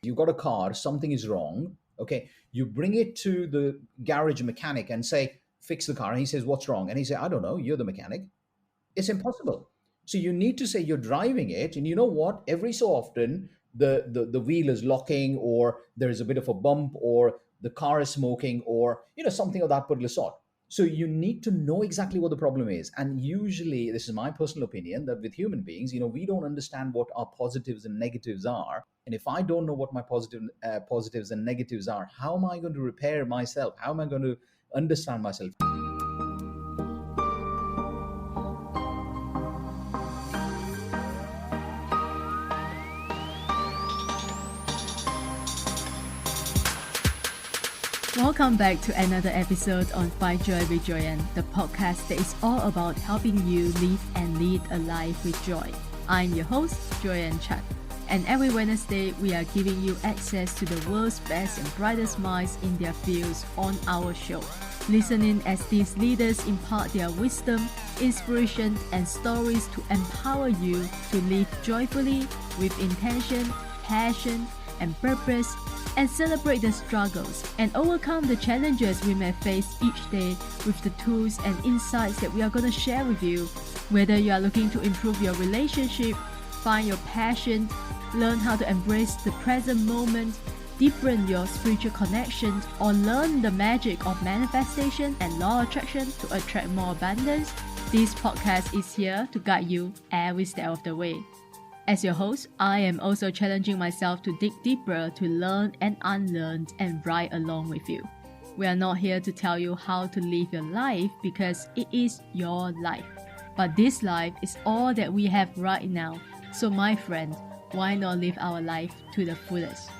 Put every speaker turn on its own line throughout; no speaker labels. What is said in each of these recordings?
You got a car, something is wrong. Okay, you bring it to the garage mechanic and say, fix the car. And he says, what's wrong? And he say, I don't know, you're the mechanic. It's impossible. So you need to say you're driving it, and you know what? Every so often, the wheel is locking, or there is a bit of a bump, or the car is smoking, or something of that particular sort. So you need to know exactly what the problem is. And usually, this is my personal opinion, that with human beings, we don't understand what our positives and negatives are. And if I don't know what my positives and negatives are, how am I going to repair myself? How am I going to understand myself?
Welcome back to another episode on Find Joy with Joyan, the podcast that is all about helping you live and lead a life with joy. I'm your host, Joyan Chan, and every Wednesday we are giving you access to the world's best and brightest minds in their fields on our show. Listen in as these leaders impart their wisdom, inspiration, and stories to empower you to live joyfully with intention, passion, and purpose, and celebrate the struggles and overcome the challenges we may face each day with the tools and insights that we are going to share with you. Whether you are looking to improve your relationship, find your passion, learn how to embrace the present moment, deepen your spiritual connections, or learn the magic of manifestation and law of attraction to attract more abundance, this podcast is here to guide you every step of the way. As your host, I am also challenging myself to dig deeper to learn and unlearn and ride along with you. We are not here to tell you how to live your life because it is your life. But this life is all that we have right now. So my friend, why not live our life to the fullest?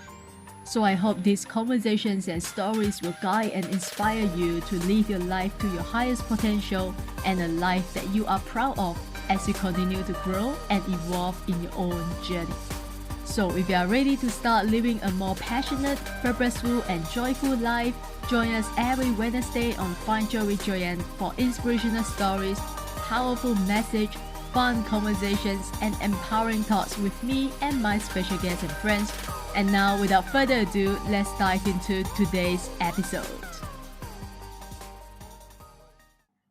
So I hope these conversations and stories will guide and inspire you to live your life to your highest potential and a life that you are proud of as you continue to grow and evolve in your own journey. So if you are ready to start living a more passionate, purposeful, and joyful life, join us every Wednesday on Find Joy with Joyan for inspirational stories, powerful message, fun conversations, and empowering thoughts with me and my special guests and friends. And now, without further ado, let's dive into today's episode.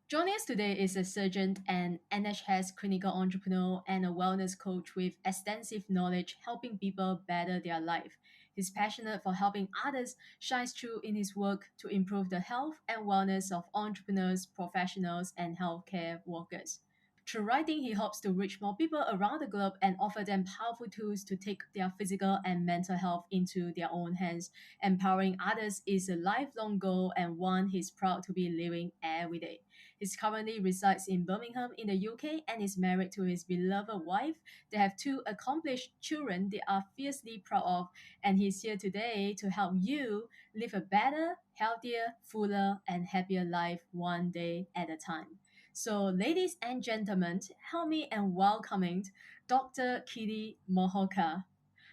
Joining us today is a surgeon and NHS clinical entrepreneur and a wellness coach with extensive knowledge helping people better their life. He's passionate for helping others shines through in his work to improve the health and wellness of entrepreneurs, professionals, and healthcare workers. Through writing, he hopes to reach more people around the globe and offer them powerful tools to take their physical and mental health into their own hands. Empowering others is a lifelong goal and one he's proud to be living every day. He currently resides in Birmingham in the UK and is married to his beloved wife. They have two accomplished children they are fiercely proud of, and he's here today to help you live a better, healthier, fuller, and happier life one day at a time. So, ladies and gentlemen, help me in welcoming Dr. Kirti Moholkar.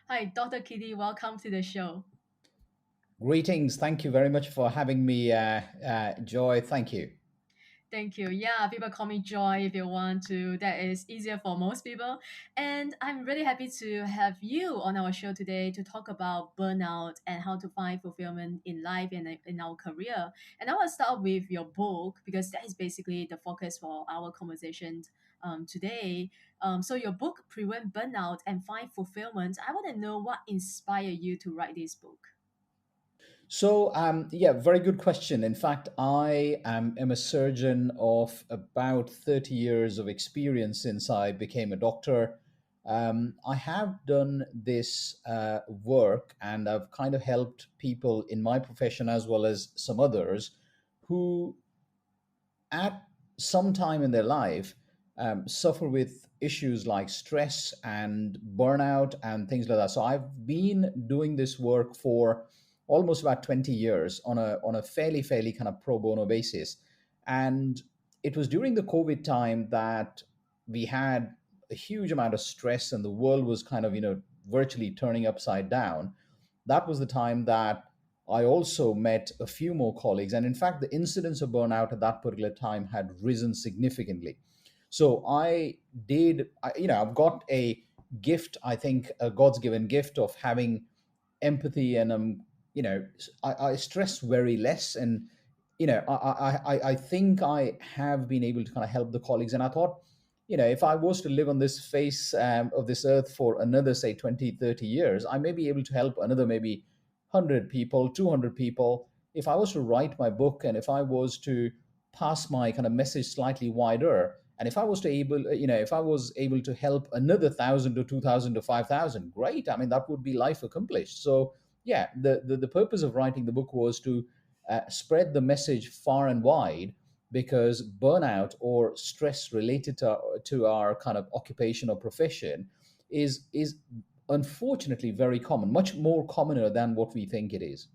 Hi, Dr. Kirti, welcome to the show.
Greetings. Thank you very much for having me, Joy. Thank you.
Thank you. Yeah, people call me Joy if you want to. That is easier for most people. And I'm really happy to have you on our show today to talk about burnout and how to find fulfillment in life and in our career. And I want to start with your book because that is basically the focus for our conversation today. So your book, Prevent Burnout and Find Fulfillment, I want to know what inspired you to write this book.
So, yeah, very good question. In fact, am a surgeon of about 30 years of experience since I became a doctor. I have done this work, and I've kind of helped people in my profession as well as some others who at some time in their life suffer with issues like stress and burnout and things like that. So I've been doing this work for almost about 20 years on a fairly kind of pro bono basis. And it was during the COVID time that we had a huge amount of stress and the world was kind of, virtually turning upside down. That was the time that I also met a few more colleagues. And in fact, the incidence of burnout at that particular time had risen significantly. So I've got a gift, I think, a God's given gift of having empathy, and I stress very less. And I think I have been able to kind of help the colleagues. And I thought, if I was to live on this face of this earth for another, say, 20, 30 years, I may be able to help another maybe 100 people, 200 people. If I was to write my book, and if I was to pass my kind of message slightly wider, and if I was able to help another 1,000 or 2,000 or 5,000, great. I mean, that would be life accomplished. So yeah, the purpose of writing the book was to spread the message far and wide, because burnout or stress related to our kind of occupation or profession is unfortunately very common, much more commoner than what we think it is.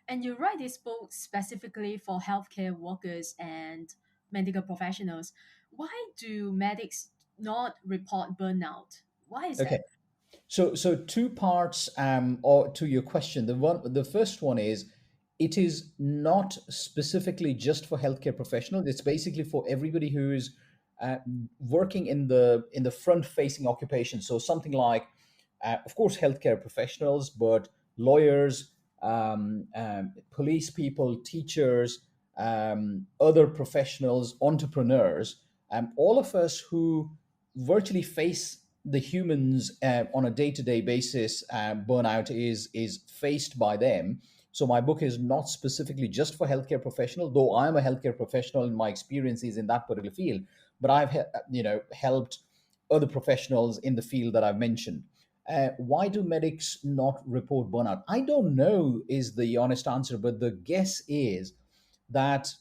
And you write this book specifically for healthcare workers and medical professionals. Why do medics not report burnout? Why is
Okay.
that?
So two parts or to your question. The first one is, it is not specifically just for healthcare professionals. It's basically for everybody who is uh, working in the front facing occupation. So something like, of course, healthcare professionals, but lawyers, police people, teachers, other professionals, entrepreneurs, all of us who virtually face the humans on a day-to-day basis. Burnout is faced by them. So my book is not specifically just for healthcare professionals, though I'm a healthcare professional and my experience is in that particular field. But I've helped other professionals in the field that I've mentioned. Why do medics not report burnout? I don't know is the honest answer, but the guess is that,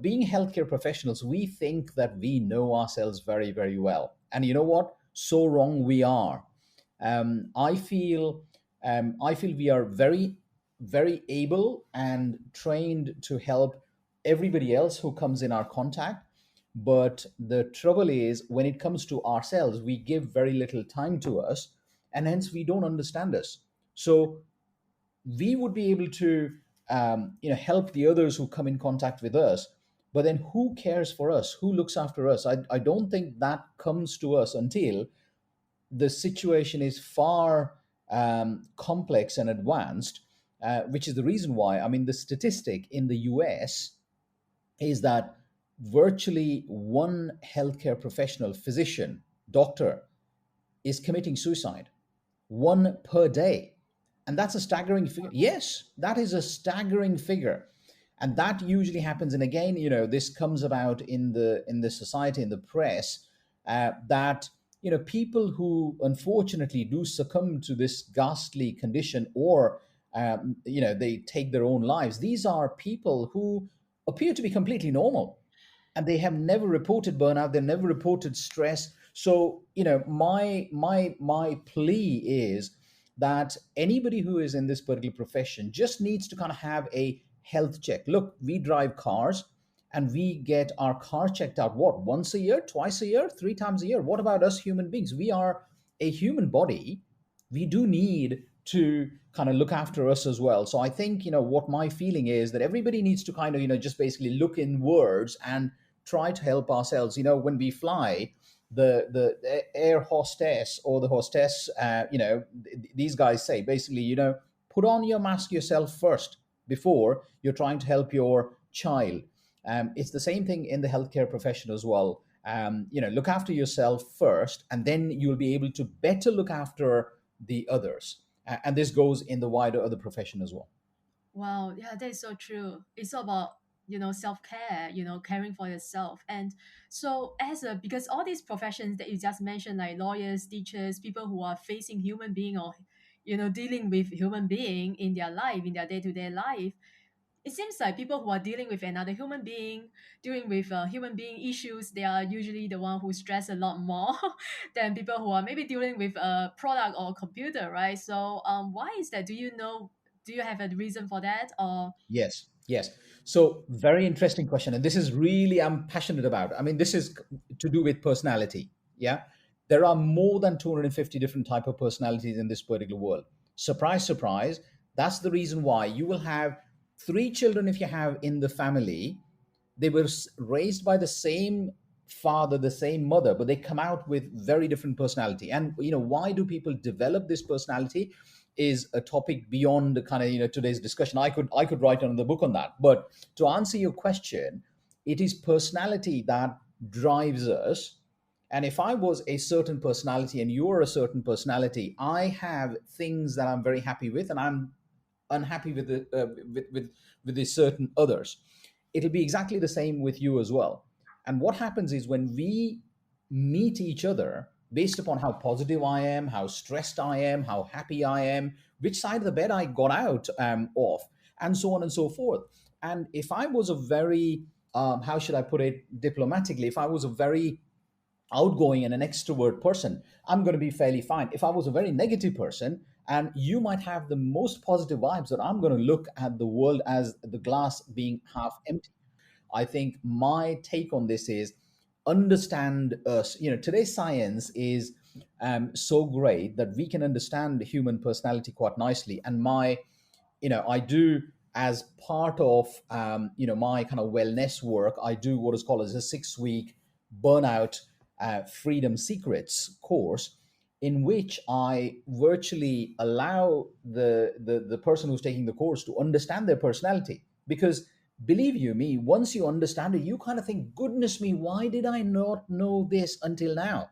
being healthcare professionals, we think that we know ourselves very, very well. And you know what? So wrong we are. I feel we are very, very able and trained to help everybody else who comes in our contact. But the trouble is, when it comes to ourselves, we give very little time to us, and hence we don't understand us. So we would be able to help the others who come in contact with us, but then who cares for us, who looks after us? I don't think that comes to us until the situation is far complex and advanced, which is the reason why, I mean, the statistic in the US is that virtually one healthcare professional, physician, doctor, is committing suicide, one per day. And that's a staggering figure. Yes, that is a staggering figure. And that usually happens. And again, this comes about in the society, in the press, that people who unfortunately do succumb to this ghastly condition, or they take their own lives. These are people who appear to be completely normal, and they have never reported burnout, they've never reported stress. So my plea is that anybody who is in this particular profession just needs to kind of have a health check. Look, we drive cars, and we get our car checked out, what, once a year, twice a year, three times a year? What about us human beings? We are a human body. We do need to kind of look after us as well. So I think, what my feeling is, that everybody needs to kind of, just basically look inwards and try to help ourselves. When we fly, the air hostess or the hostess, these guys say basically, put on your mask yourself first before you're trying to help your child. It's the same thing in the healthcare profession as well. Look after yourself first, and then you'll be able to better look after the others. And this goes in the wider other profession as well.
Wow, yeah, that is so true. It's all about, self-care, caring for yourself. And so because all these professions that you just mentioned, like lawyers, teachers, people who are facing human being, or, dealing with human being in their life, in their day-to-day life, it seems like people who are dealing with another human being, dealing with human being issues, they are usually the one who stress a lot more than people who are maybe dealing with a product or a computer, right? So, why is that? Do you know? Do you have a reason for that, or?
Yes, yes. So very interesting question, and this is really I'm passionate about. I mean, this is to do with personality. Yeah, there are more than 250 different type of personalities in this particular world. Surprise, surprise. That's the reason why you will have three children if you have in the family. They were raised by the same father, the same mother, but they come out with very different personality. And why do people develop this personality? is a topic beyond the kind of today's discussion. I could write another book on that. But to answer your question, it is personality that drives us. And if I was a certain personality and you're a certain personality, I have things that I'm very happy with, and I'm unhappy with the certain others. It'll be exactly the same with you as well. And what happens is when we meet each other based upon how positive I am, how stressed I am, how happy I am, which side of the bed I got out of, and so on and so forth. And if I was a very, how should I put it diplomatically, if I was a very outgoing and an extrovert person, I'm going to be fairly fine. If I was a very negative person, and you might have the most positive vibes, that I'm going to look at the world as the glass being half empty. I think my take on this is understand us. Today's science is so great that we can understand the human personality quite nicely. And I do, as part of my kind of wellness work, I do what is called as a 6-week burnout freedom secrets course, in which I virtually allow the person who's taking the course to understand their personality. Because believe you me, once you understand it, you kind of think, goodness me, why did I not know this until now?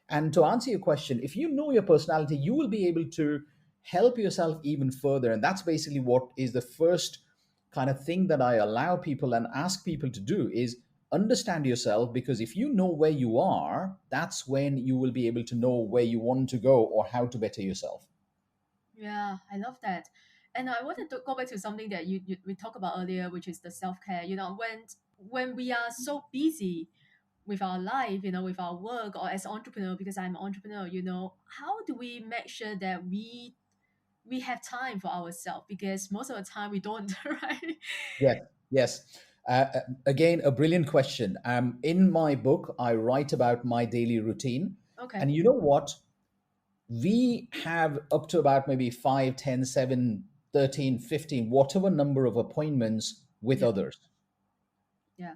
And to answer your question, if you know your personality, you will be able to help yourself even further. And that's basically what is the first kind of thing that I allow people and ask people to do is understand yourself. Because if you know where you are, that's when you will be able to know where you want to go or how to better yourself.
Yeah, I love that. And I wanted to go back to something that you we talked about earlier, which is the self care. When we are so busy with our life, with our work or as entrepreneur, because I'm an entrepreneur, how do we make sure that we have time for ourselves? Because most of the time we don't, right?
Yes, yes. Again, a brilliant question. In my book, I write about my daily routine.
Okay.
And you know what? We have up to about maybe 5, 10, 7, 13, 15, whatever number of appointments with
Yeah.
others.
Yeah.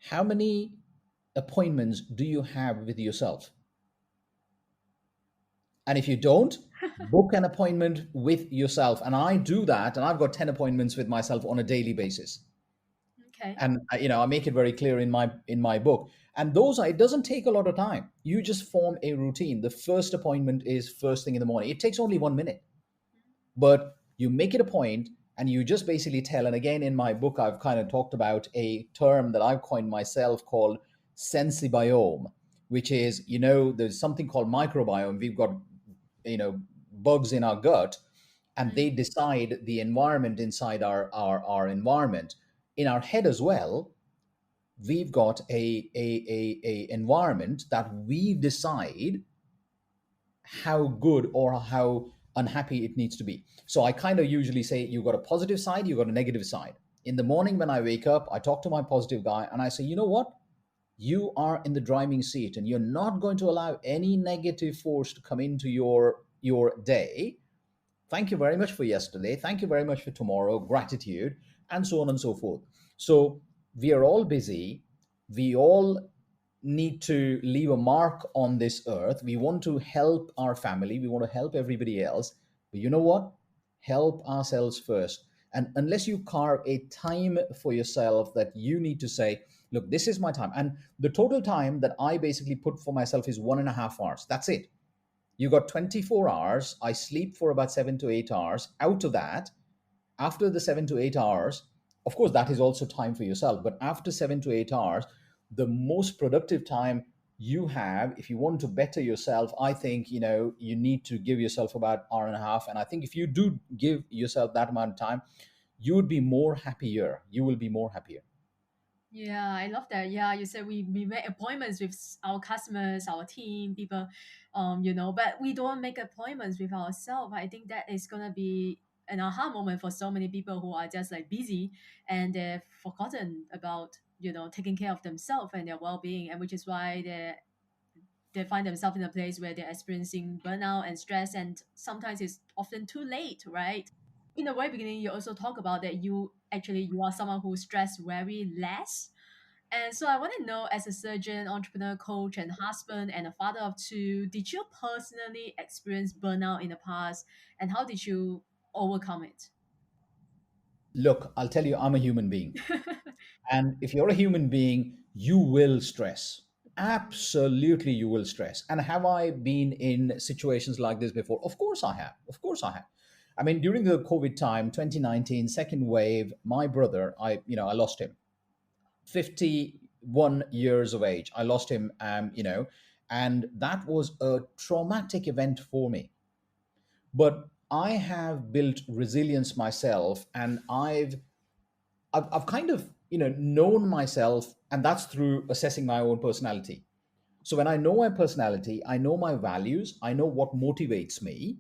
How many appointments do you have with yourself? And if you don't, book an appointment with yourself. And I do that, and I've got 10 appointments with myself on a daily basis.
Okay.
And I make it very clear in my book. And those are, it doesn't take a lot of time. You just form a routine. The first appointment is first thing in the morning. It takes only 1 minute, but you make it a point, and you just basically tell. And again, in my book, I've kind of talked about a term that I've coined myself called sensibiome, which is, there's something called microbiome. We've got, bugs in our gut, and they decide the environment inside our environment. In our head as well, we've got a environment that we decide how good or how unhappy it needs to be. So I kind of usually say, you've got a positive side, you've got a negative side. In the morning when I wake up, I talk to my positive guy and I say, you know what? You are in the driving seat, and you're not going to allow any negative force to come into your day. Thank you very much for yesterday. Thank you very much for tomorrow. Gratitude, and so on and so forth. So we are all busy. We all need to leave a mark on this earth. We want to help our family. We want to help everybody else. But you know what? Help ourselves first. And unless you carve a time for yourself that you need to say, look, this is my time. And the total time that I basically put for myself is 1.5 hours. That's it. You got 24 hours. I sleep for about 7 to 8 hours. Out of that, after the 7 to 8 hours, of course, that is also time for yourself. But after 7 to 8 hours, the most productive time you have, if you want to better yourself, I think, you need to give yourself about hour and a half. And I think if you do give yourself that amount of time, you would be more happier. You will be more happier.
Yeah, I love that. Yeah, you said we make appointments with our customers, our team, people, but we don't make appointments with ourselves. I think that is gonna be an aha moment for so many people who are just like busy and they've forgotten about taking care of themselves and their well-being, and which is why they find themselves in a place where they're experiencing burnout and stress, and sometimes it's often too late, right? In the very beginning, you also talk about that you are someone who stress very less, And so I want to know, as a surgeon, entrepreneur, coach, and husband, and a father of two, did you personally experience burnout in the past, and how did you overcome it?
Look, I'll tell you, I'm a human being. And if you're a human being, you will stress. Absolutely, you will stress. And have I been in situations like this before? Of course I have. Of course I have. I mean, during the COVID time, 2019, second wave, my brother, I lost him. 51 years of age. I lost him, and that was a traumatic event for me. But I have built resilience myself, and I've kind of known myself, and that's through assessing my own personality. So when I know my personality, I know my values, I know what motivates me,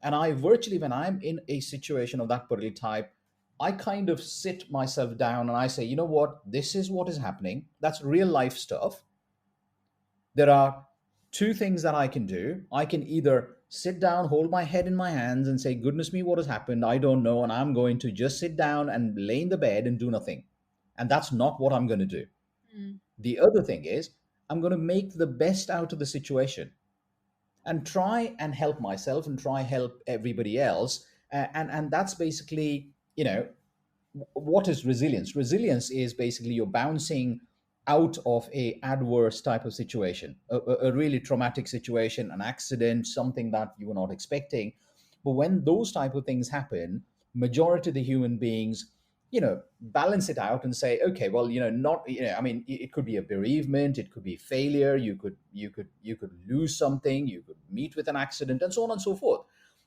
and I virtually, when I'm in a situation of that particular type, I kind of sit myself down and I say, you know what, this is what is happening. That's real life stuff. There are two things that I can do. I can either sit down, hold my head in my hands, and say, goodness me, what has happened? I don't know. And I'm going to just sit down and lay in the bed and do nothing. And that's not what I'm going to do.
Mm,
The other thing is, I'm going to make the best out of the situation and try and help myself and try help everybody else. And that's basically, what is resilience? Resilience is basically you're bouncing out of a adverse type of situation, a really traumatic situation, an accident, something that you were not expecting. But when those type of things happen, majority of the human beings, balance it out and say, okay, well, not, I mean, it could be a bereavement, it could be failure, you could lose something, you could meet with an accident, and so on and so forth.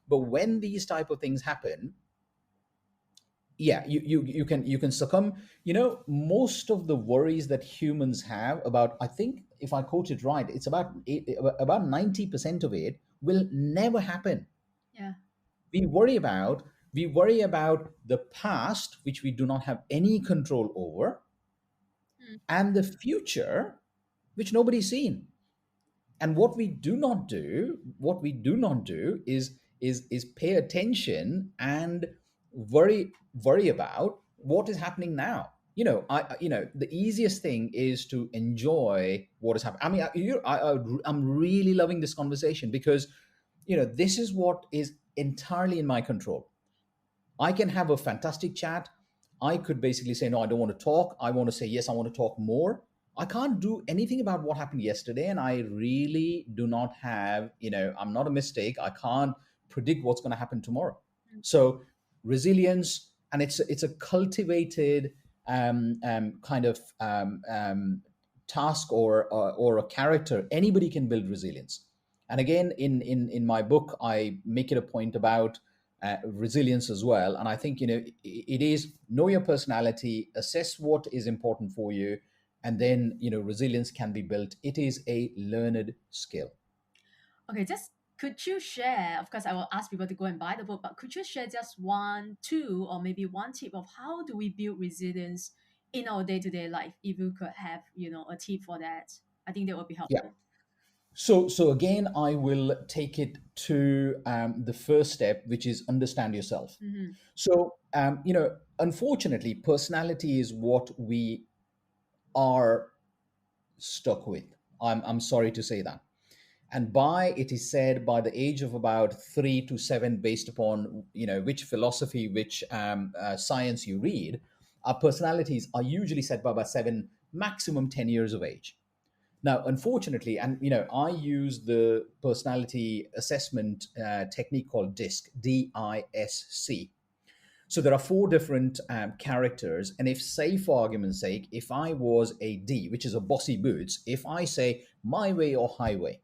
But when these type of things happen, yeah, you can succumb. Most of the worries that humans have about, I think if I quote it right, it's about 90% of it will never happen.
yeah.
We worry about the past, which we do not have any control over,
Mm,
and the future, which nobody's seen. And what we do not do is pay attention and worry about what is happening now. The easiest thing is to enjoy what is happening. I mean, I'm really loving this conversation because this is what is entirely in my control. I can have a fantastic chat. I could basically say, no, I don't want to talk. I want to say, yes, I want to talk more. I can't do anything about what happened yesterday. And I really do not have, I'm not a mistake. I can't predict what's going to happen tomorrow.
mm.
So resilience, and it's a cultivated kind of task, or a character. Anybody can build resilience. And again, in my book, I make it a point about resilience as well. And I think it is know your personality, assess what is important for you, and then resilience can be built. It is a learned skill.
Okay, just could you share? Of course, I will ask people to go and buy the book, but could you share just one, two, or maybe one tip of how do we build resilience in our day to day life? If you could have, a tip for that, I think that would be
Yeah.
helpful.
So again, I will take it to the first step, which is understand yourself.
Mm-hmm.
So unfortunately, personality is what we are stuck with. I'm sorry to say that. And it is said, by the age of about 3 to 7, based upon which philosophy, which science you read, our personalities are usually set by about 7, maximum 10 years of age. Now, unfortunately, and I use the personality assessment technique called DISC. So there are 4 different characters, and if, say, for argument's sake, if I was a D, which is a bossy boots, if I say my way or highway,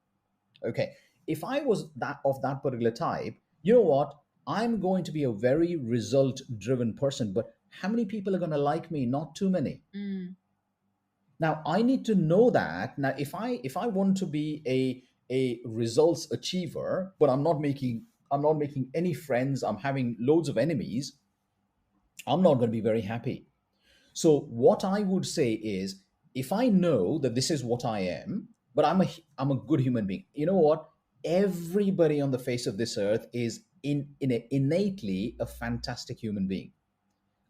okay, if I was that particular type, you know what? I'm going to be a very result-driven person, but how many people are going to like me? Not too many.
Mm,
Now I need to know that. Now if I want to be a results achiever, but I'm not making any friends, I'm having loads of enemies, I'm not going to be very happy. So what I would say is, if I know that this is what I am, but I'm a good human being. You know what? Everybody on the face of this earth is innately a fantastic human being.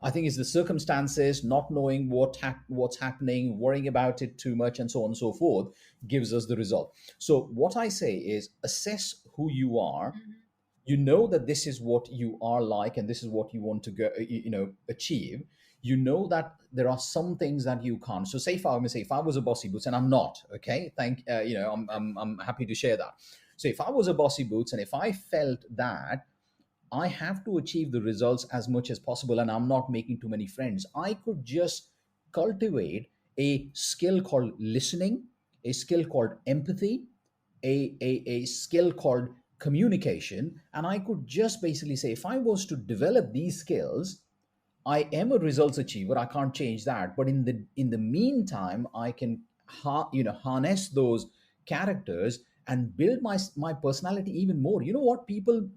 I think it's the circumstances, not knowing what's happening, worrying about it too much, and so on and so forth, gives us the result. So what I say is assess who you are.
Mhm.
You know that this is what you are like, and this is what you want to go, achieve. You know that there are some things that you can't. So, say if I say if I was a bossy boots, and I'm not, okay, I'm happy to share that. So, if I was a bossy boots, and if I felt that I have to achieve the results as much as possible, and I'm not making too many friends, I could just cultivate a skill called listening, a skill called empathy, a skill called communication. And I could just basically say, if I was to develop these skills, I am a results achiever. I can't change that. But in the meantime, I can harness those characters and build my personality even more. You know what people,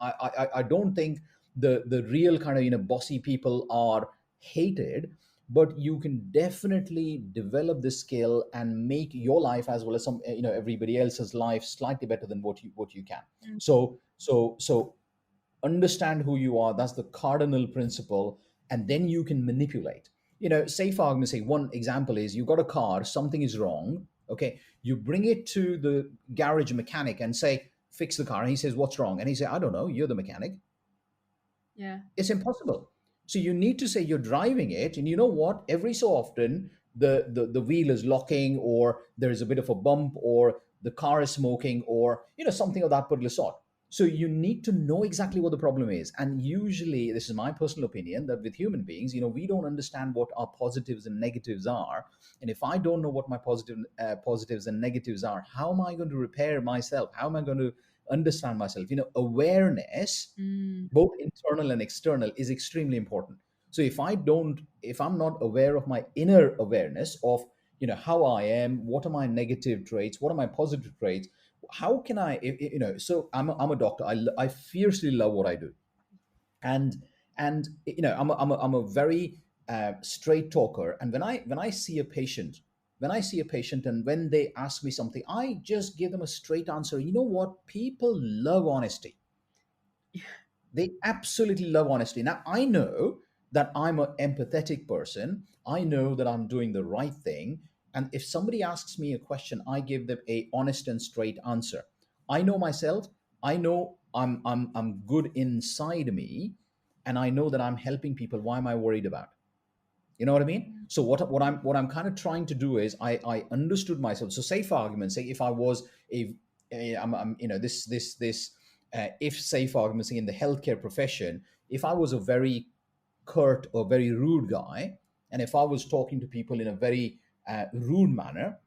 I don't think the real kind of bossy people are hated, but you can definitely develop this skill and make your life as well as some everybody else's life slightly better than what you can.
Mm.
So understand who you are. That's the cardinal principle. And then you can manipulate. Say for argument's sake, one example is you got a car, something is wrong. Okay. You bring it to the garage mechanic and say, fix the car. And he says, what's wrong? And he say, I don't know. You're the mechanic.
Yeah.
It's impossible. So you need to say you're driving it, and you know what? Every so often, the wheel is locking, or there is a bit of a bump, or the car is smoking, or something of that particular sort. So you need to know exactly what the problem is. And usually, this is my personal opinion, that with human beings, we don't understand what our positives and negatives are. And if I don't know what my positives and negatives are, how am I going to repair myself? How am I going to understand myself? Awareness,
Mm.
both internal and external, is extremely important. So if I'm not aware of my inner awareness of how I am, what are my negative traits, what are my positive traits, how can I so I'm a doctor. I fiercely love what I do. And I'm a very straight talker. And when I see a patient, and when they ask me something, I just give them a straight answer. You know what? People love honesty. They absolutely love honesty. Now, I know that I'm an empathetic person. I know that I'm doing the right thing. And if somebody asks me a question, I give them a honest and straight answer. I know myself. I know I'm good inside me, and I know that I'm helping people. Why am I worried about? You know what I mean? So what I'm kind of trying to do is I understood myself. So say for argument's sake, if I was I'm this if say for argument's sake in the healthcare profession, if I was a very curt or very rude guy, and if I was talking to people in a very rude manner,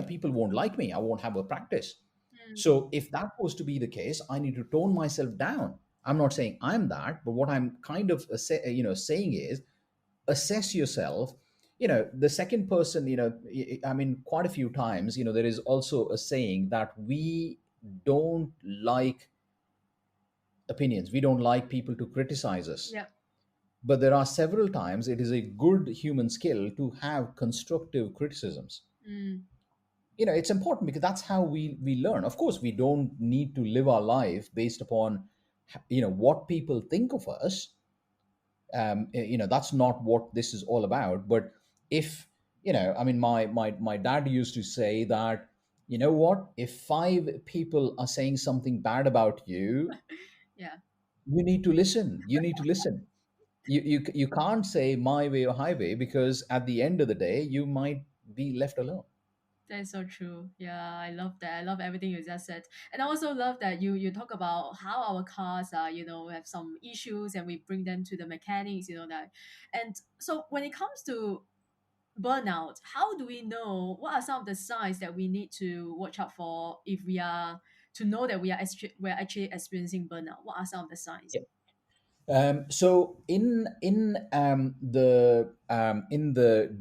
people won't like me. I won't have a practice.
Mm.
So if that was to be the case, I need to tone myself down. I'm not saying I'm that, but what I'm kind of saying is assess yourself. The second person, I mean, quite a few times, there is also a saying that we don't like opinions, we don't like people to criticize us.
Yeah.
But there are several times it is a good human skill to have constructive criticisms.
Mm.
It's important because that's how we learn. Of course, we don't need to live our life based upon what people think of us. That's not what this is all about. But if I mean, my dad used to say that, what, if five people are saying something bad about you,
Yeah.
you need to listen. You can't say my way or highway, because at the end of the day you might be left alone.
That is so true. Yeah, I love that. I love everything you just said. And I also love that you talk about how our cars are, have some issues and we bring them to the mechanics, that. And so when it comes to burnout, how do we know what are some of the signs that we need to watch out for if we are to know that we're actually experiencing burnout? What are some of the signs?
So in the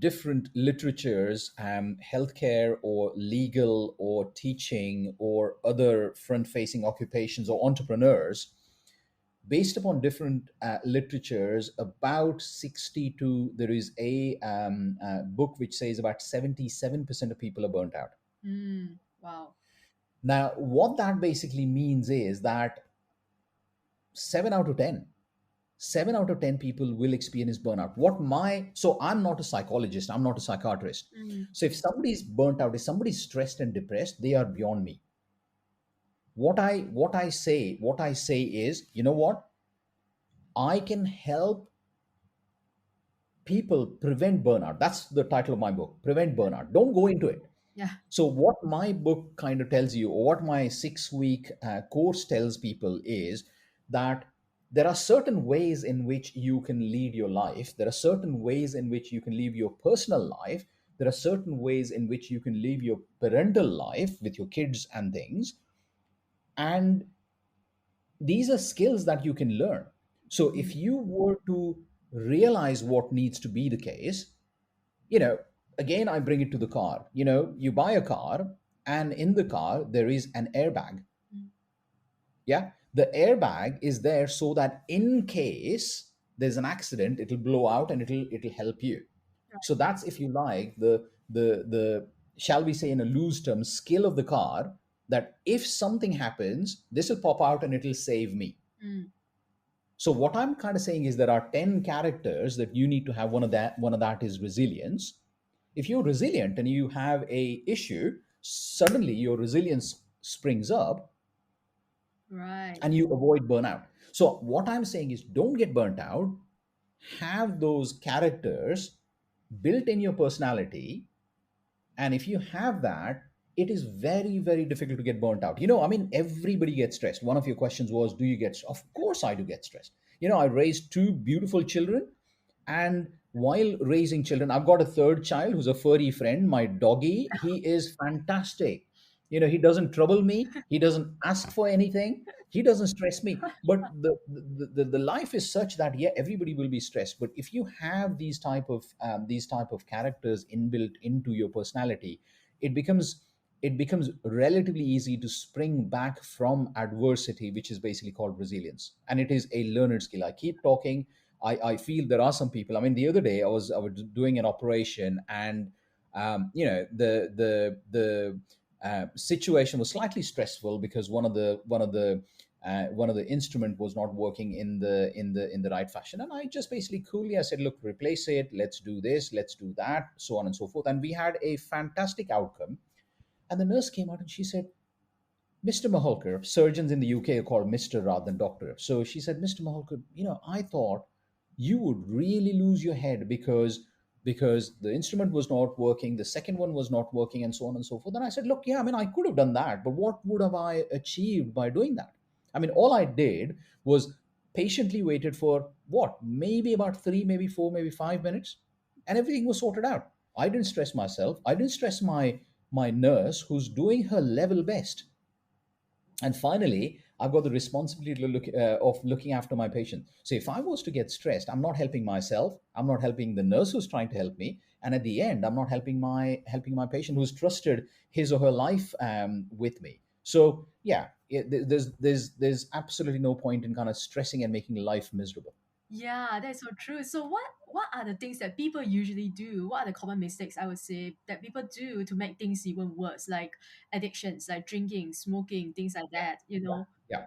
different literatures, healthcare or legal or teaching or other front-facing occupations or entrepreneurs, based upon different literatures, about 62, there is a book which says about 77% of people are burnt out.
Mm, wow.
Now, what that basically means is that 7 out of 10. 7 out of 10 people will experience burnout. So I'm not a psychologist, I'm not a psychiatrist.
Mm.
So if somebody's burnt out, if somebody's stressed and depressed, they are beyond me. What I say is, you know what? I can help people prevent burnout. That's the title of my book, Prevent Burnout. Don't go into it.
Yeah.
So what my book kind of tells you, or what my 6 week course tells people, is that there are certain ways in which you can lead your life. There are certain ways in which you can live your personal life. There are certain ways in which you can live your parental life with your kids and things. And these are skills that you can learn. So
Mm.
if you were to realize what needs to be the case, you know, again, I bring it to the car. You buy a car, and in the car, there is an airbag.
Mm.
Yeah. The airbag is there so that in case there's an accident, it'll blow out and it'll help you. So that's, if you like, the shall we say, in a loose term, skill of the car, that if something happens, this will pop out and it'll save me.
Mm.
So what I'm kind of saying is there are 10 characters that you need to have. One of that is resilience. If you're resilient and you have a issue, suddenly your resilience springs up
Right.
and you avoid burnout. So what I'm saying is, don't get burnt out. Have those characters built in your personality, and if you have that, it is very, very difficult to get burnt out. I mean, everybody gets stressed. One of your questions was, do you get, of course I do get stressed. I raised two beautiful children, and while raising children, I've got a third child who's a furry friend, my doggy. He is fantastic. He doesn't trouble me, he doesn't ask for anything, he doesn't stress me. But the life is such that, yeah, everybody will be stressed. But if you have these type of characters inbuilt into your personality, it becomes relatively easy to spring back from adversity, which is basically called resilience. And it is a learned skill. I keep talking. I feel there are some people. I mean, the other day I was doing an operation, and the situation was slightly stressful because one of the instrument was not working in the right fashion. And I just basically coolly, I said, look, replace it, let's do this, let's do that, so on and so forth. And we had a fantastic outcome. And the nurse came out and she said, Mr. Moholkar, surgeons in the UK are called Mr. rather than Doctor. So she said, Mr. Moholkar, I thought you would really lose your head because the instrument was not working, the second one was not working, and so on and so forth. And I said, look, yeah, I mean, I could have done that, but what would have I achieved by doing that? I mean, all I did was patiently waited for what, maybe about 3, maybe 4, maybe 5 minutes, and everything was sorted out. I didn't stress myself. I didn't stress my nurse, who's doing her level best. And finally, I've got the responsibility of looking after my patient. So if I was to get stressed, I'm not helping myself, I'm not helping the nurse who's trying to help me, and at the end, I'm not helping my patient who's trusted his or her life with me. So yeah, there's absolutely no point in kind of stressing and making life miserable.
Yeah, that's so true. So what are the things that people usually do? What are the common mistakes, I would say, that people do to make things even worse, like addictions, like drinking, smoking, things like that, you
Yeah.
know?
Yeah.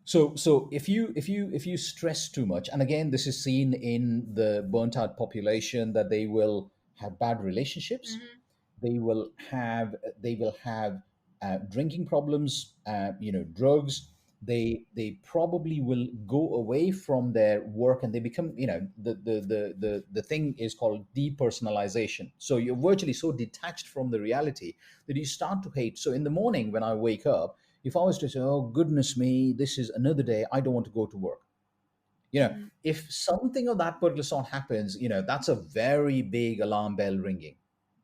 So if you stress too much, and again, this is seen in the burnt out population, that they will have bad relationships,
Mm-hmm.
they will have drinking problems, drugs. They probably will go away from their work, and they become, the thing is called depersonalization. So you're virtually so detached from the reality that you start to hate. So in the morning when I wake up, if I was to say, oh goodness me, this is another day, I don't want to go to work.
Mm.
If something of that particular sort happens, that's a very big alarm bell ringing.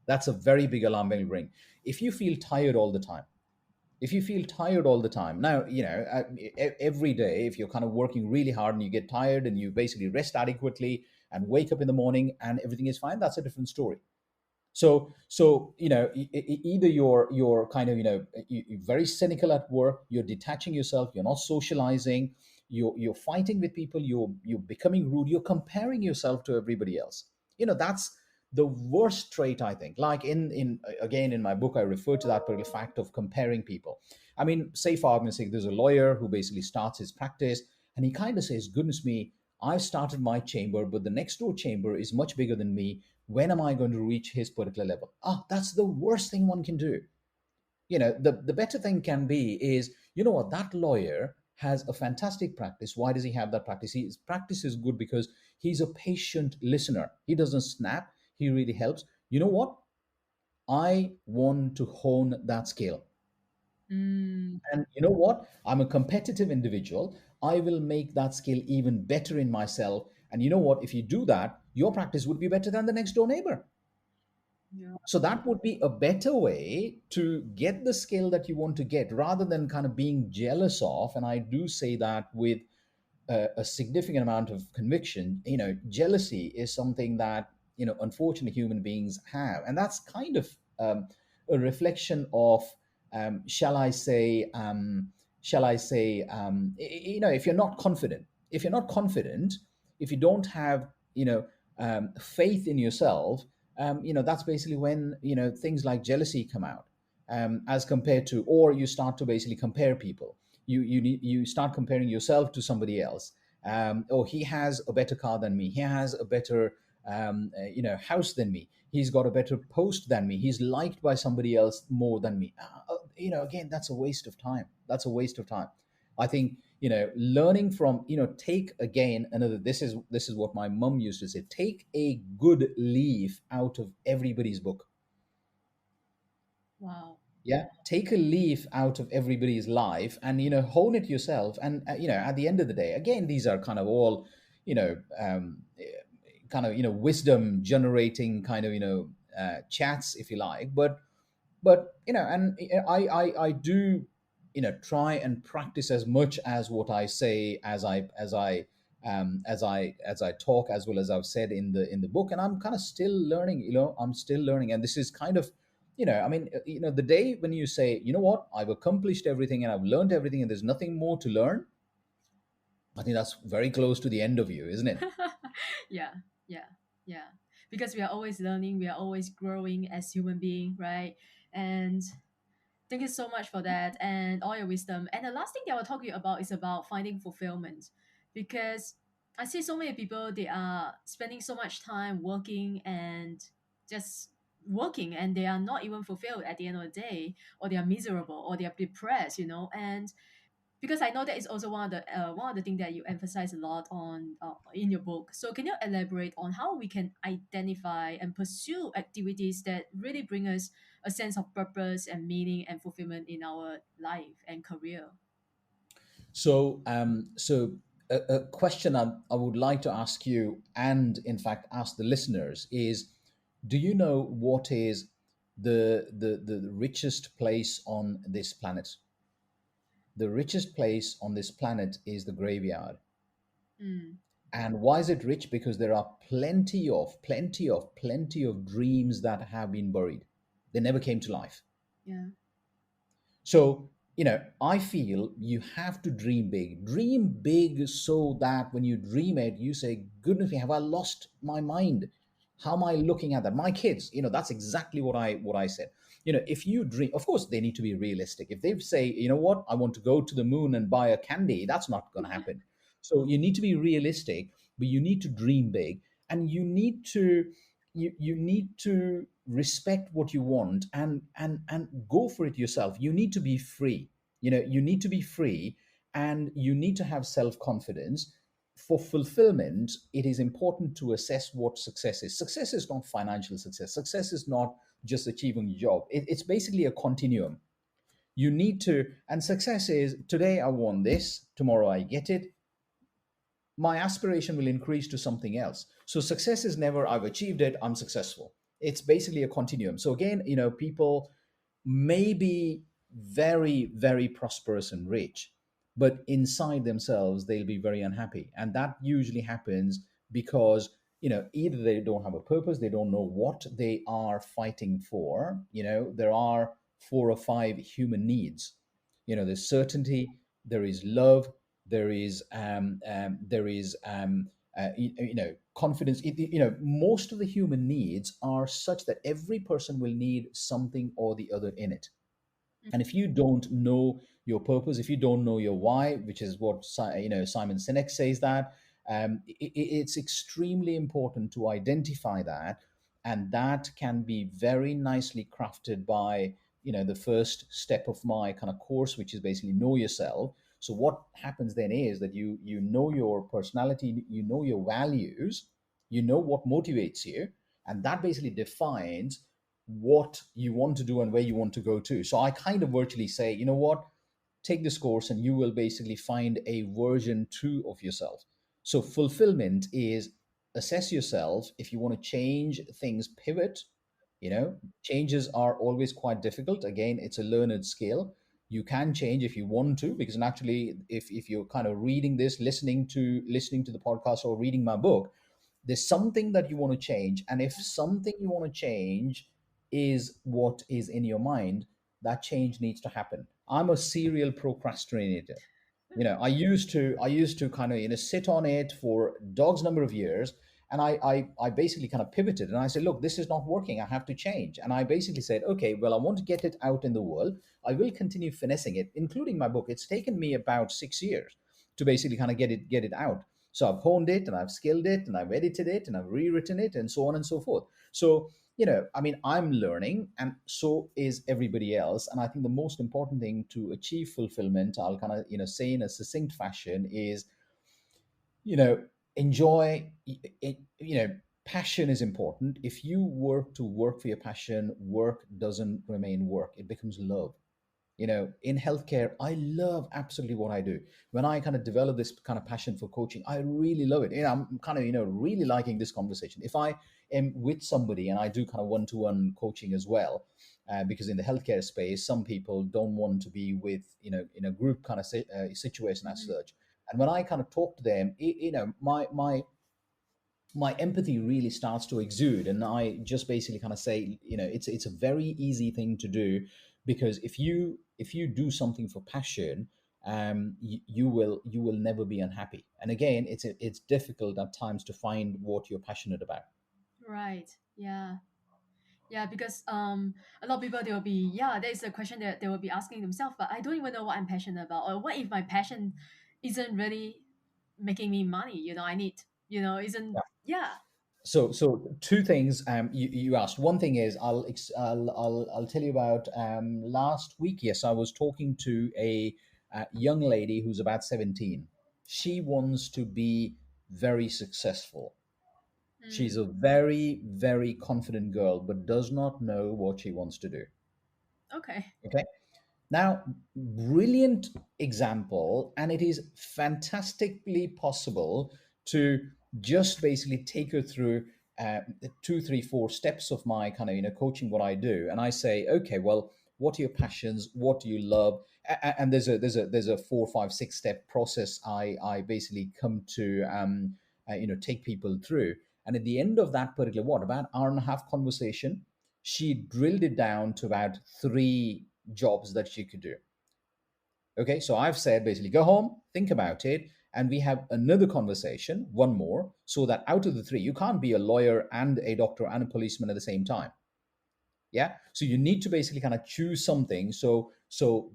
That's a very big alarm bell ring. If you feel tired all the time, if you feel tired all the time, now, every day, if you're kind of working really hard and you get tired and you basically rest adequately and wake up in the morning and everything is fine, that's a different story. So either you're kind of, you're very cynical at work, you're detaching yourself, you're not socializing, you're fighting with people, you're becoming rude, you're comparing yourself to everybody else. That's the worst trait, I think. Like in again, in my book, I refer to that particular fact of comparing people. I mean, say for argument's sake, there's a lawyer who basically starts his practice, and he kind of says, goodness me, I've started my chamber, but the next door chamber is much bigger than me. When am I going to reach his particular level? Ah, that's the worst thing one can do. The better thing can be is, what, that lawyer has a fantastic practice. Why does he have that practice? His practice is good because he's a patient listener. He doesn't snap. He really helps. You know what? I want to hone that skill.
Mm,
And you know what? I'm a competitive individual. I will make that skill even better in myself. And you know what? If you do that, your practice would be better than the next door neighbor.
yeah.
So that would be a better way to get the skill that you want to get, rather than kind of being jealous of. And I do say that with a significant amount of conviction. Jealousy is something that, unfortunately, human beings have. And that's kind of a reflection of, shall I say, if you're not confident, if you don't have, faith in yourself, that's basically when, things like jealousy come out, as compared to, or you start to basically compare people. You start comparing yourself to somebody else. Oh, he has a better car than me. He has a better, house than me. He's got a better post than me. He's liked by somebody else more than me. Again, that's a waste of time. That's a waste of time. I think, learning from, take again another. This is what my mum used to say. Take a good leaf out of everybody's book.
Wow.
Yeah, take a leaf out of everybody's life, and hone it yourself. And at the end of the day, again, these are kind of all, you know kind of, wisdom generating kind of, chats, if you like. But and I do, try and practice as much as what I say, as I talk, as well as I've said in the book. And I'm kind of still learning. I'm still learning. And this is kind of, I mean, the day when you say, you know what, I've accomplished everything and I've learned everything and there's nothing more to learn, I think that's very close to the end of you, isn't it?
Yeah, yeah, yeah. Because we are always learning, we are always growing as human being, right? And thank you so much for that and all your wisdom. And the last thing that I will talk to you about is about finding fulfillment. Because I see so many people, they are spending so much time working and just working, and they are not even fulfilled at the end of the day, or they are miserable, or they are depressed, and because I know that is also one of the things that you emphasize a lot on in your book. So can you elaborate on how we can identify and pursue activities that really bring us a sense of purpose and meaning and fulfillment in our life and career?
So a question I would like to ask you, and in fact ask the listeners, is: do you know what is the richest place on this planet? The richest place on this planet is the graveyard.
Mm,
And why is it rich? Because there are plenty of dreams that have been buried. They never came to life.
yeah.
So, I feel you have to dream big. Dream big so that when you dream it, you say, goodness me, have I lost my mind? How am I looking at that? My kids, that's exactly what I said. If you dream, of course, they need to be realistic. If they say, you know what, I want to go to the moon and buy a candy, that's not going to happen. So you need to be realistic, but you need to dream big, and you need to respect what you want, and go for it yourself. You need to be free. You need to be free, and you need to have self-confidence. For fulfillment, it is important to assess what success is. Success is not financial success. Success is not just achieving a job. It's basically a continuum. You need to, and success is, today I want this, tomorrow I get it, my aspiration will increase to something else. So success is never, I've achieved it, I'm successful. It's basically a continuum. So again, people may be very, very prosperous and rich, but inside themselves, they'll be very unhappy. And that usually happens because, either they don't have a purpose, they don't know what they are fighting for. There are four or five human needs. There's certainty, there is love, there is confidence. Most of the human needs are such that every person will need something or the other in it. And if you don't know your purpose, if you don't know your why, which is what Simon Sinek says, that It's extremely important to identify that, and that can be very nicely crafted by the first step of my kind of course, which is basically know yourself. So what happens then is that you know your personality, you know your values, you know what motivates you, and that basically defines what you want to do and where you want to go to. So I kind of virtually say, you know what, take this course and you will basically find a version 2 of yourself. So fulfillment is assess yourself. If you want to change things, pivot. Changes are always quite difficult. Again, it's a learned skill. You can change if you want to, because naturally, if you're kind of reading this, listening to the podcast or reading my book, there's something that you want to change. And if something you want to change is what is in your mind, that change needs to happen. I'm a serial procrastinator. I used to kind of sit on it for dog's number of years. And I basically kind of pivoted and I said, look, this is not working, I have to change. And I basically said, okay, well, I want to get it out in the world. I will continue finessing it, including my book. It's taken me about 6 years to basically kind of get it out. So I've honed it and I've skilled it and I've edited it and I've rewritten it and so on and so forth. So, I mean, I'm learning and so is everybody else. And I think the most important thing to achieve fulfillment, I'll kind of, say in a succinct fashion, is, you know, enjoy it. Passion is important. If you work to work for your passion, work doesn't remain work, it becomes love. In healthcare, I love absolutely what I do. When I kind of develop this kind of passion for coaching, I really love it. I'm kind of really liking this conversation. If I am with somebody, and I do kind of one-to-one coaching as well, because in the healthcare space some people don't want to be with in a group kind of situation as
Mhm.
such. And when I kind of talk to them, my empathy really starts to exude, and I just basically kind of say, it's a very easy thing to do, because if you do something for passion, you will never be unhappy. And again, it's difficult at times to find what you're passionate about.
Right. Yeah. Yeah, because a lot of people, they will be, yeah, that is a question that they will be asking themselves, but I don't even know what I'm passionate about, or what if my passion isn't really making me money, I need, isn't, yeah.
So two things, you asked. One thing is, I'll tell you about, last week. Yes, I was talking to a young lady who's about 17. She wants to be very successful. She's
Mm,
a very, very confident girl, but does not know what she wants to do.
okay.
Okay. Now, brilliant example, and it is fantastically possible to just basically take her through the 2, 3, 4 steps of my kind of coaching, what I do. And I say, okay, well, what are your passions? What do you love? And there's a 4, 5, 6 step process I basically come to take people through. And at the end of that particular, what, about hour and a half conversation, she drilled it down to about 3 jobs that she could do. Okay, so I've said basically go home, think about it, and we have another conversation, one more, so that out of the 3, you can't be a lawyer and a doctor and a policeman at the same time. Yeah, so you need to basically kind of choose something. So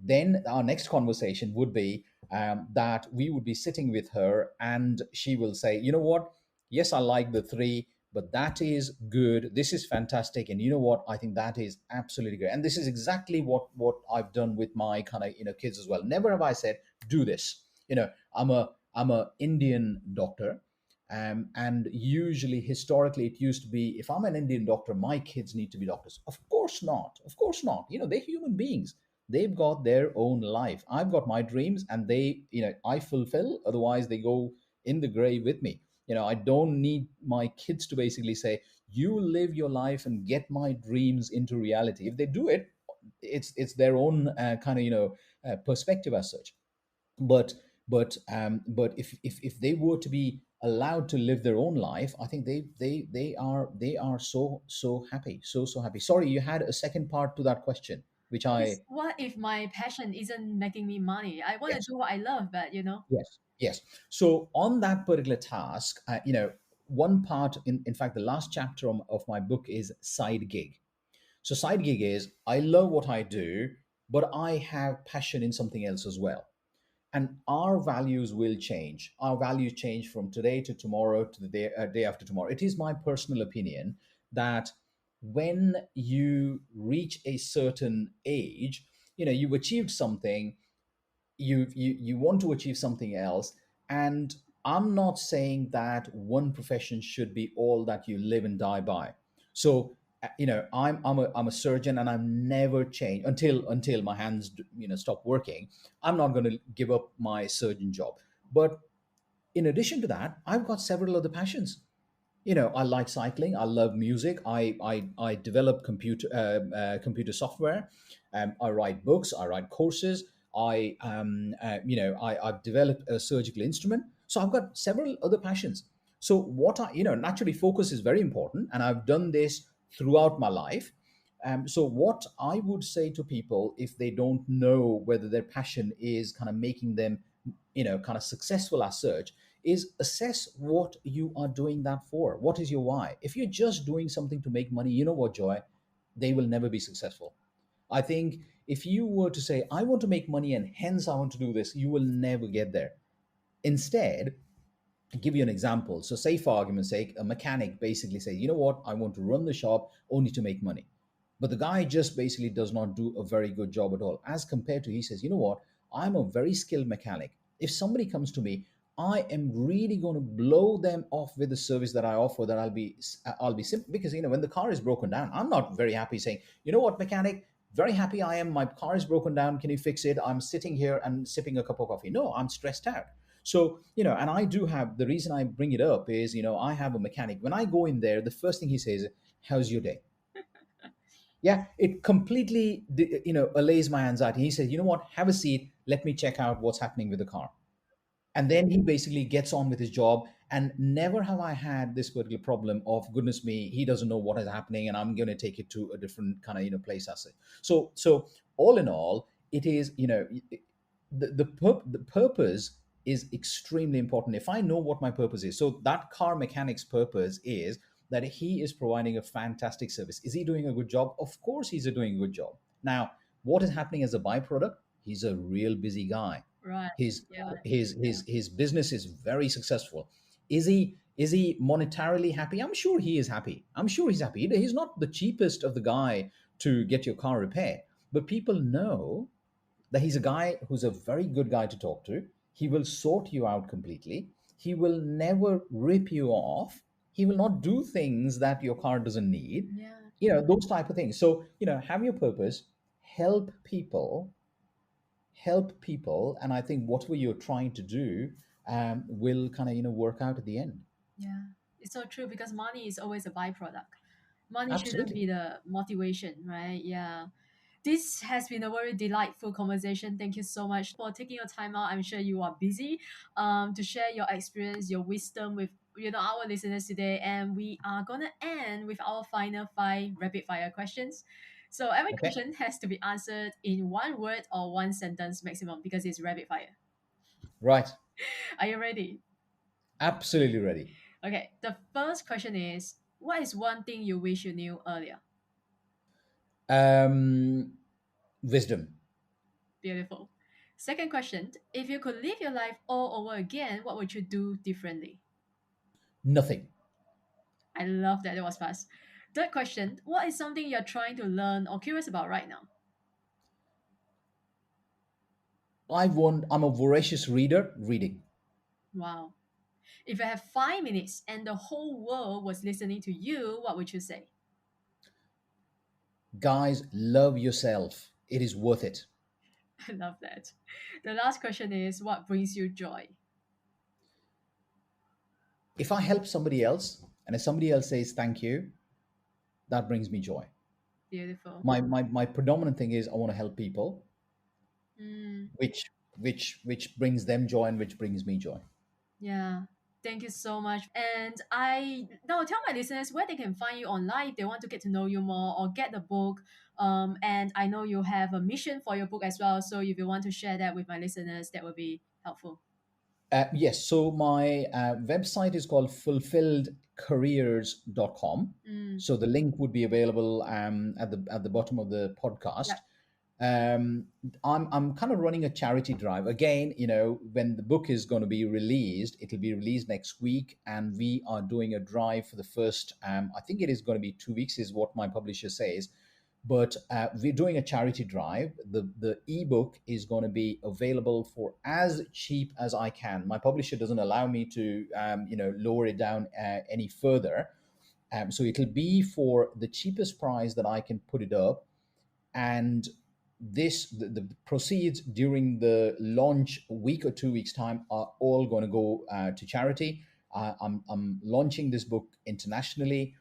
then our next conversation would be, that we would be sitting with her and she will say, you know what, yes, I like the 3, but that is good, this is fantastic, and you know what, I think that is absolutely great. And this is exactly what I've done with my kind of kids as well. Never have I said, do this. I'm a Indian doctor, and usually, historically, it used to be, if I'm an Indian doctor, my kids need to be doctors. Of course not. Of course not. They're human beings. They've got their own life. I've got my dreams, and I fulfill. Otherwise, they go in the grave with me. I don't need my kids to basically say, "You live your life and get my dreams into reality." If they do it, it's their own kind of perspective as such. But if they were to be allowed to live their own life, I think they are so happy, so happy. Sorry, you had a second part to that question, which I.
It's what if my passion isn't making me money? I want to
Yes,
do what I love, but
yes. So on that particular task, one part, in fact, the last chapter of my book is side gig. So side gig is, I love what I do, but I have passion in something else as well. and our values will change. Our values change from today to tomorrow to the day after tomorrow. It is my personal opinion that when you reach a certain age, you've achieved something, you want to achieve something else. And I'm not saying that one profession should be all that you live and die by. So I'm a surgeon, and I'm never changed until my hands stop working. I'm not going to give up my surgeon job. But in addition to that, I've got several other passions. I like cycling, I love music, I develop computer software, I write books, I write courses, I've developed a surgical instrument. So I've got several other passions. So what I naturally, focus is very important, and I've done this throughout my life. So what I would say to people, if they don't know whether their passion is kind of making them kind of successful as such, is assess what you are doing that for. What is your why? If you're just doing something to make money, you know what, Joy, they will never be successful. I think if you were to say, I want to make money and hence I want to do this, you will never get there. Instead, give you an example. So, say for argument's sake, a mechanic basically says, you know what, I want to run the shop only to make money. But the guy just basically does not do a very good job at all. As compared to, he says, you know what, I'm a very skilled mechanic. If somebody comes to me, I am really going to blow them off with the service that I offer. That I'll be simple, because when the car is broken down, I'm not very happy saying, you know what, mechanic, very happy I am. My car is broken down. Can you fix it? I'm sitting here and sipping a cup of coffee. No, I'm stressed out. So, and I do have, the reason I bring it up is, I have a mechanic. When I go in there, the first thing he says, how's your day? Yeah, it completely, allays my anxiety. He says, you know what, have a seat. Let me check out what's happening with the car. And then he basically gets on with his job. And never have I had this particular problem of, goodness me, he doesn't know what is happening and I'm going to take it to a different kind of place as it. So all in all, it is, the purpose is extremely important. If I know what my purpose is, so that car mechanic's purpose is that he is providing a fantastic service. Is he doing a good job? Of course he's doing a good job. Now, what is happening as a byproduct? He's a real busy guy.
Right.
his
Yeah.
his business is very successful. Is he monetarily happy? I'm sure he is happy. I'm sure he's happy. He's not the cheapest of the guy to get your car repaired, but people know that he's a guy who's a very good guy to talk to. He will sort you out completely. He will never rip you off. He will not do things that your car doesn't need.
Yeah.
Those type of things. So, have your purpose, help people, and I think whatever you're trying to do will kind of work out at the end.
Yeah. It's so true because money is always a byproduct. Money shouldn't
Absolutely.
be the motivation, right? Yeah. This has been a very delightful conversation. Thank you so much for taking your time out. I'm sure you are busy to share your experience, your wisdom with our listeners today. And we are gonna end with our final five rapid fire questions. So every
Okay.
question has to be answered in one word or one sentence maximum because it's rapid fire.
Right.
Are you ready?
Absolutely ready.
Okay. The first question is, what is one thing you wish you knew earlier?
um Wisdom.
Beautiful. Second question, if you could live your life all over again, what would you do differently?
Nothing.
I love that. It was fast. Third question, what is something you're trying to learn or curious about right now?
I'm a voracious reader. Reading.
Wow. If you have 5 minutes and the whole world was listening to you, what would you say?
Guys, love yourself. It is worth it.
I love that. The last question is, what brings you joy?
If I help somebody else, and if somebody else says thank you, that brings me joy.
Beautiful.
My predominant thing is I want to help people,
Mm,
which brings them joy and which brings me joy.
yeah. Thank you so much. And I now tell my listeners where they can find you online if they want to get to know you more or get the book. And I know you have a mission for your book as well. So if you want to share that with my listeners, that would be helpful.
Yes, so my website is called fulfilledcareers.com.
Mm,
So the link would be available at the bottom of the podcast.
yep.
um, I'm kind of running a charity drive again. When the book is going to be released, it'll be released next week, and we are doing a drive for the first. I think it is going to be 2 weeks, is what my publisher says. But we're doing a charity drive. The ebook is going to be available for as cheap as I can. My publisher doesn't allow me to lower it down any further. So it'll be for the cheapest price that I can put it up. And the proceeds during the launch week or 2 weeks time are all going to go to charity. I'm launching this book internationally.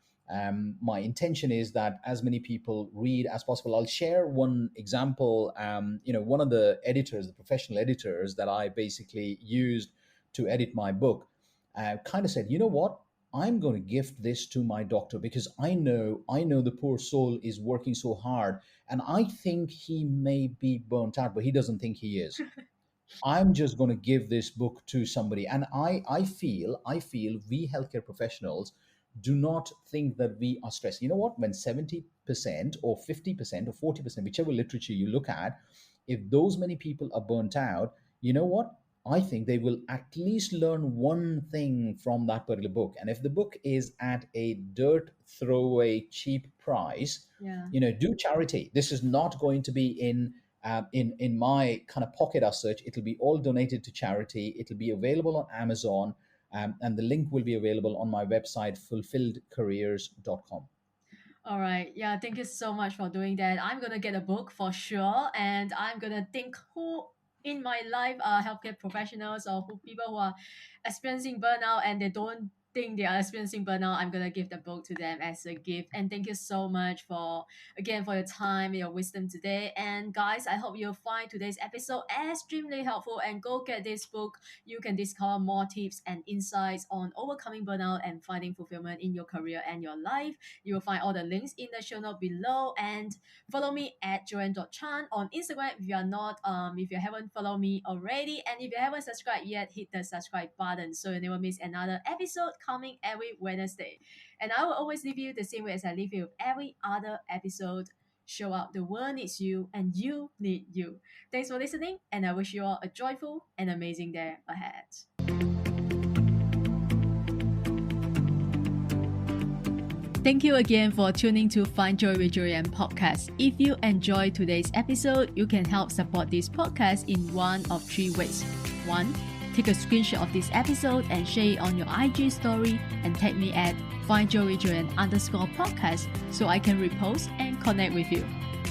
My intention is that as many people read as possible. I'll share one example. One of the editors, the professional editors that I basically used to edit my book, kind of said, you know what, I'm going to gift this to my doctor, because I know the poor soul is working so hard, and I think he may be burnt out, but he doesn't think he is. I'm just going to give this book to somebody. And I feel we healthcare professionals do not think that we are stressed. You know what? When 70% or 50% or 40%, whichever literature you look at, if those many people are burnt out, you know what? I think they will at least learn one thing from that particular book. And if the book is at a dirt throwaway cheap price,
Yeah.
do charity. This is not going to be in my kind of pocket as such. It'll be all donated to charity. It'll be available on Amazon, and the link will be available on my website, fulfilledcareers.com.
All right. Yeah, thank you so much for doing that. I'm gonna get a book for sure, and I'm gonna think who in my life are healthcare professionals or who people who are experiencing burnout and they don't think they are experiencing burnout. I'm gonna give the book to them as a gift. And thank you so much for again for your time and your wisdom today. And guys, I hope you'll find today's episode extremely helpful and go get this book. You can discover more tips and insights on overcoming burnout and finding fulfillment in your career and your life. You will find all the links in the show note below, and follow me at Joyan.Chan on Instagram if you haven't followed me already, and if you haven't subscribed yet, hit the subscribe button so you never miss another episode coming every Wednesday. And I will always leave you the same way as I leave you with every other episode. Show up, the world needs you and you need you. Thanks for listening, and I wish you all a joyful and amazing day ahead. Thank you again for tuning to Find Joy with Joyan podcast. If you enjoyed today's episode, you can help support this podcast in one of three ways. 1. Take a screenshot of this episode and share it on your IG story and tag me at findjoywithjoyan_podcast so I can repost and connect with you.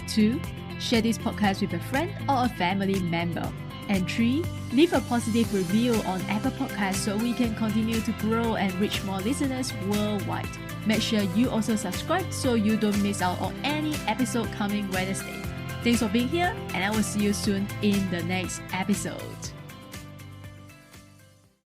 2. Share this podcast with a friend or a family member. And 3, leave a positive review on Apple Podcasts so we can continue to grow and reach more listeners worldwide. Make sure you also subscribe so you don't miss out on any episode coming Wednesday. Thanks for being here, and I will see you soon in the next episode.